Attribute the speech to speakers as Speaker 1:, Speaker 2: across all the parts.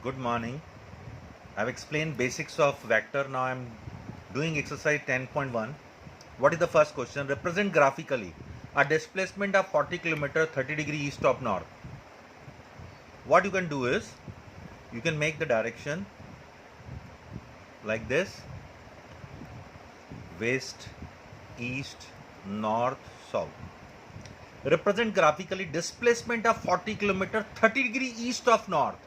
Speaker 1: Good morning. I've explained basics of vector. Now I'm doing exercise 10.1. What is the first question? Represent graphically a displacement of 40 km 30 degree east of north. What you can do is you can make the direction like this: west, east, north, south. Represent graphically displacement of 40 km 30 degree east of north.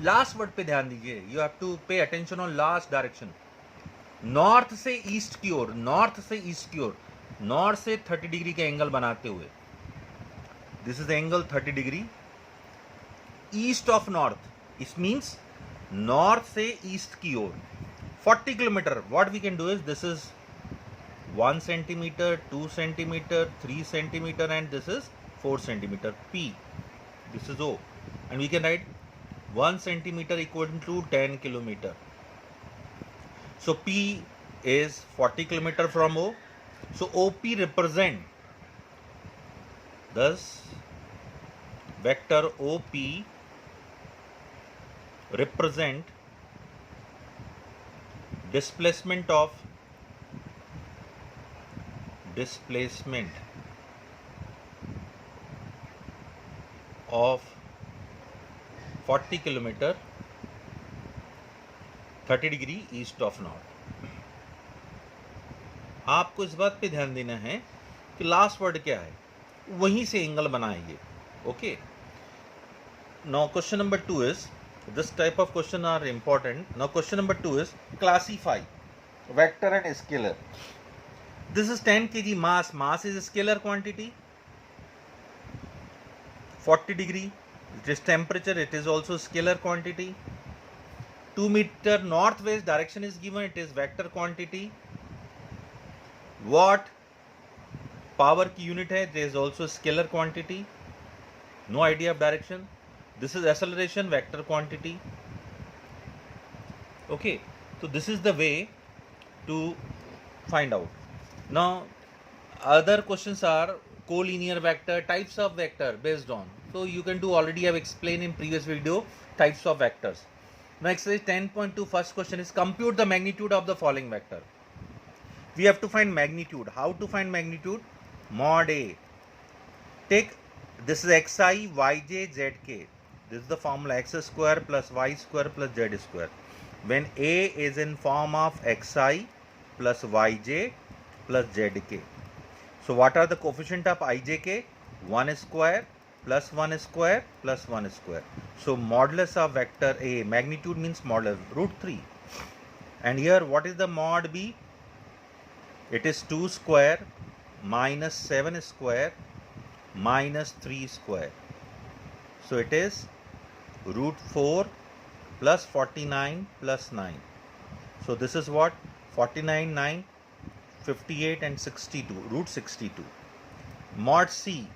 Speaker 1: Last word पे ध्यान दीजिए. You have to pay attention on last direction. North से east की ओर, north से east की ओर, north से 30 डिग्री का एंगल बनाते हुए. This is angle 30 degree east of north. It means north से ईस्ट की ओर 40 kilometre. What we can do is this is 1 centimetre, 2 centimetre, 3 centimetre and this is 4 centimetre. P. This is O. And we can write 1 centimeter equal to 10 kilometer. So P is 40 kilometer from O. So OP represent, thus vector OP represent displacement of 40 kilometre 30 degree east of north. आपको इस बात पे ध्यान देना है कि last word क्या है, वहीं से एंगल बनाएंगे. Okay. Now question number 2 is, this type of question are important. Now question number 2 is classify vector and scalar. This is 10 kg mass. Mass is scalar quantity. 40 degree, it is temperature, it is also scalar quantity. 2 meter northwest direction is given, it is vector quantity. Watt power की unit है, it is also scalar quantity. No idea of direction. This is acceleration, vector quantity. Okay, so this is the way to find out. Now other questions are collinear vector, types of vector based on. So you can do, already have explained in previous video, types of vectors. Now exercise 10.2 first question is compute the magnitude of the following vector. We have to find magnitude. How to find magnitude? Mod A. Take, this is xi, yj, zk. This is the formula x square plus y square plus z square. When A is in form of xi plus yj plus zk. So what are the coefficient of ijk? 1 square plus 1 square plus 1 square. So modulus of vector A, magnitude means modulus, √3. And here what is the mod B? It is 2 square minus 7 square minus 3 square. So it is √4 plus 49 plus 9. So this is what? 49, 9, 58 and 62, √62. Mod C,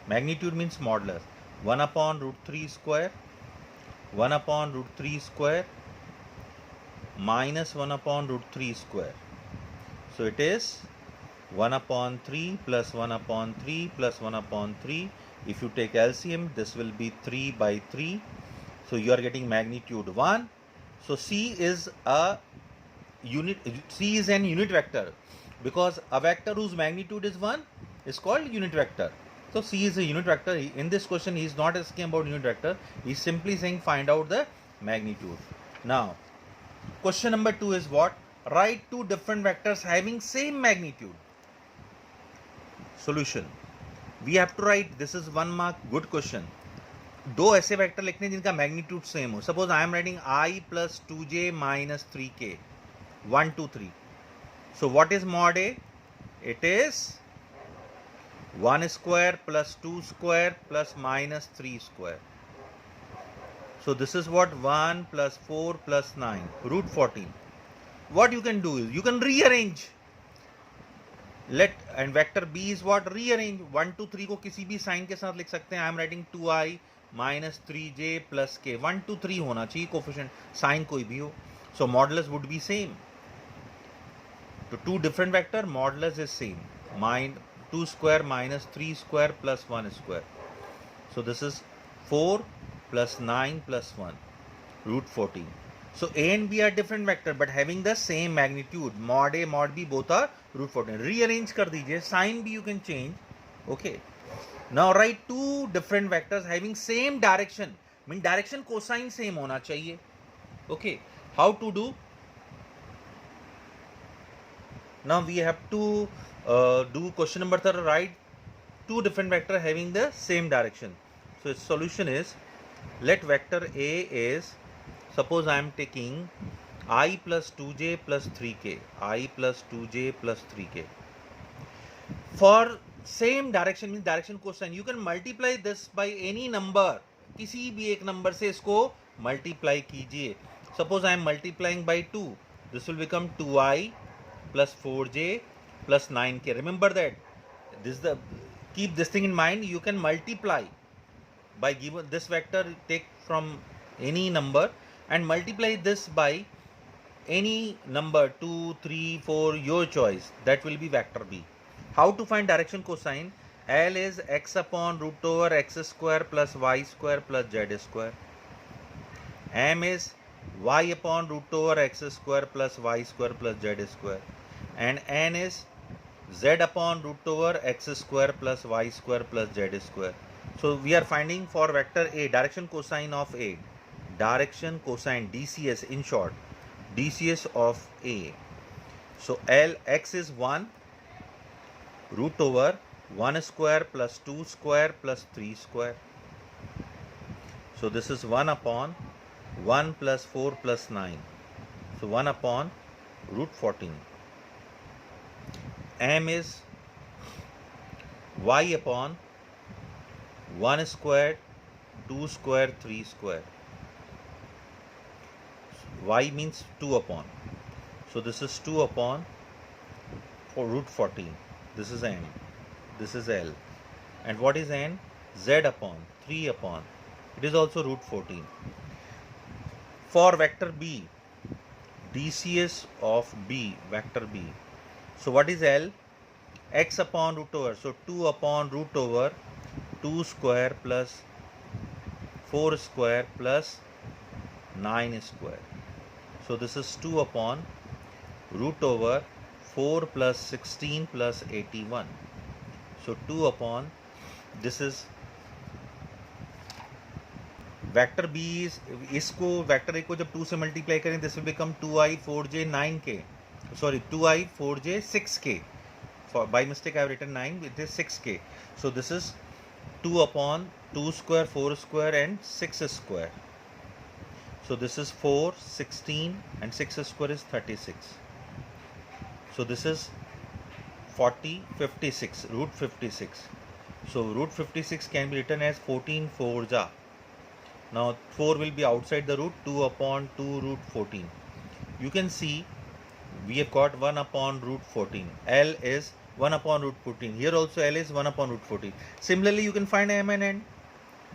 Speaker 1: magnitude means modulus, 1 upon √3 square, 1 upon √3 square minus 1 upon √3 square. So it is 1 upon 3 plus 1 upon 3 plus 1 upon 3. If you take LCM, this will be 3 by 3. So you are getting magnitude 1. So C is a unit, C is an unit vector, because a vector whose magnitude is 1 is called unit vector. So C is a unit vector. In this question he is not asking about unit vector, he is simply saying find out the magnitude. Now question number 2 is what? Write two different vectors having same magnitude. Solution, we have to write, this is 1 mark, good question. दो ऐसे vector लिखने जिनका magnitude same हो. Suppose I am writing i plus 2j minus 3k, 1, 2, 3. So what is mod A? It is 1 square plus 2 square plus minus 3 square. So this is what? 1 plus 4 plus 9, √14. What you can do is you can rearrange. Let, and vector B is what? Rearrange. 1, 2, 3 को किसी भी sign के साथ लिख सकते हैं. I am writing 2i minus 3j plus k. 1, 2, 3 होना चाहिए कोफिशिएंट, साइन कोई भी हो. So modulus would be same. To two different vector, modulus is same. 2 square minus 3 square plus 1 square. So this is 4 plus 9 plus 1, root 14. So A and B are different vector but having the same magnitude. Mod A, mod B, both are root 14. Rearrange kar dijiye. Sign B you can change. Okay. Now write two different vectors having same direction. Mean direction cosine same hona chahiye. Okay. How to do? Now we have to do question number 3. Write two different vector having the same direction. So its solution is, let vector A is, suppose I am taking I plus 2j plus 3k, I plus 2j plus 3k. For same direction means direction cosine, you can multiply this by any number. किसी भी एक number से इसको multiply कीजिए. Suppose I am multiplying by 2. This will become 2i plus 4j plus 9k. Remember that. Keep this thing in mind. You can multiply by given this vector, take from any number and multiply this by any number 2, 3, 4, your choice. That will be vector B. How to find direction cosine? L is x upon root over x square plus y square plus z square. M is y upon root over x square plus y square plus z square. And n is z upon root over x square plus y square plus z square. So we are finding for vector A direction cosine of A. Direction cosine, DCS in short. DCS of A. So L, x is 1 root over 1 square plus 2 square plus 3 square. So this is 1 upon 1 plus 4 plus 9. So 1 upon root 14. M is y upon 1 square, 2 square, 3 square. Y means 2 upon. So this is 2 upon root 14. This is M. This is L. And what is N? Z upon 3 upon. It is also root 14. For vector B, DCS of B, vector B. So what is L? X upon root over. So 2 upon root over 2 square plus 4 square plus 9 square. So this is 2 upon root over 4 plus 16 plus 81. So 2 upon, this is vector B is, इसको vector A को जब 2 से multiply करें, this will become 2i 4j 9k. Sorry, 2i 4j 6k. For by mistake I have written 9. It is 6k. So this is 2 upon 2 square, 4 square and 6 square. So this is 4, 16 and 6 square is 36. So this is 40, 56, root 56. So root 56 can be written as 14 4 ja. Now 4 will be outside the root, 2 upon 2 root 14. You can see we have got 1 upon root 14. L is 1 upon root 14. Here also L is 1 upon root 14. Similarly, you can find M and N.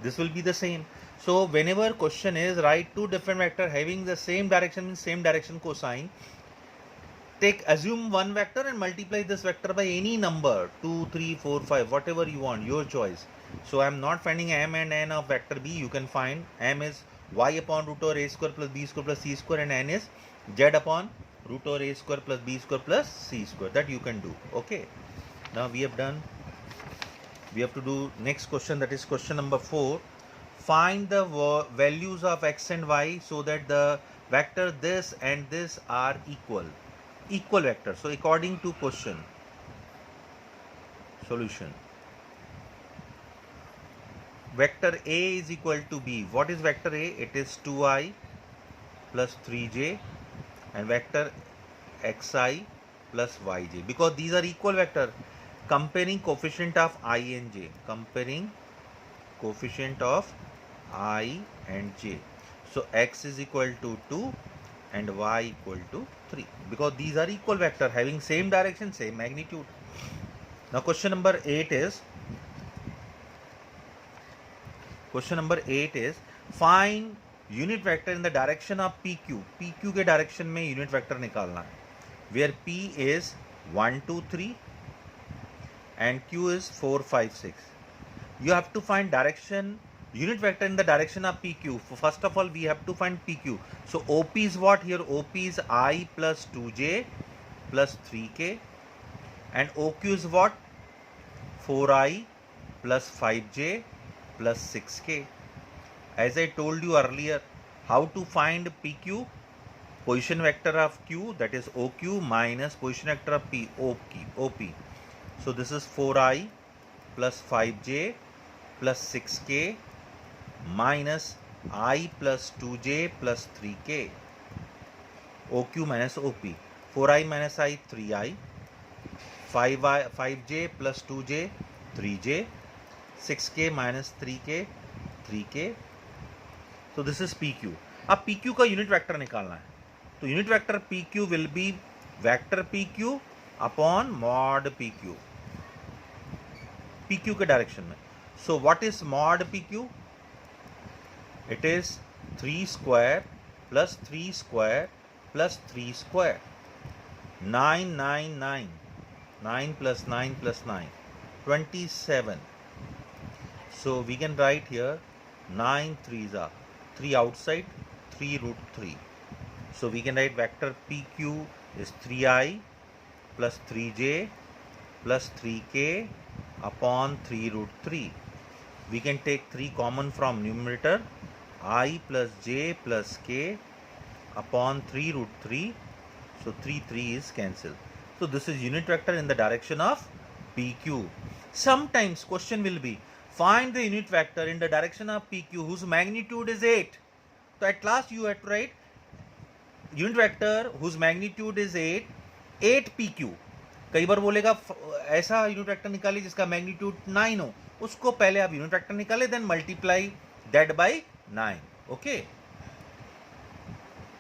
Speaker 1: This will be the same. So whenever question is write two different vector having the same direction means same direction cosine, assume one vector and multiply this vector by any number 2, 3, 4, 5, whatever you want, your choice. So I am not finding M and N of vector B. You can find M is y upon root over a square plus b square plus c square and N is z upon root over a square plus b square plus c square. That you can do. Okay. Now we have done. We have to do next question, that is question number 4. Find the values of x and y so that the vector this and this are equal. Equal vector. So according to question. Solution. Vector A is equal to B. What is vector A? It is 2i plus 3j and vector xi plus yj. Because these are equal vector. Comparing coefficient of I and j. Comparing coefficient of I and j. So x is equal to 2 and y equal to 3. Because these are equal vector having same direction, same magnitude. Now question number 8 is. Question number 8 is find unit vector in the direction of PQ. PQ के direction में unit vector निकालना है. Where P is 1, 2, 3 and Q is 4, 5, 6. You have to find direction unit vector in the direction of PQ. First of all, we have to find PQ. So OP is what here? OP is I plus 2j plus 3k, and OQ is what? 4i plus 5j plus 6k. As I told you earlier, how to find PQ? Position vector of Q, that is OQ, minus position vector of P, OP. So this is 4i plus 5j plus 6k minus I plus 2j plus 3k. OQ minus OP. 4i minus I, 3i. 5j plus 2j, 3j. 6k minus 3k, 3k. So this is PQ. अब PQ का unit vector निकालना है, तो unit vector PQ will be vector PQ upon mod PQ, PQ के direction में. So what is mod PQ? It is 3 square plus 3 square plus 3 square. 9, 9, 9. 9 plus 9 plus 9. 27. So we can write here 9 3s are 3 outside, 3 root 3. So we can write vector PQ is 3i plus 3j plus 3k upon 3 root 3. We can take 3 common from numerator, I plus j plus k upon 3 root 3. So 3 is cancelled. So this is unit vector in the direction of PQ. Sometimes question will be, find the unit vector in the direction of PQ whose magnitude is 8. So at last you have to write unit vector whose magnitude is 8, 8 PQ. कई बार बोलेगा ऐसा unit vector निकालिए जिसका magnitude 9 हो, उसको पहले आप unit vector निकाले, then multiply that by 9. Okay.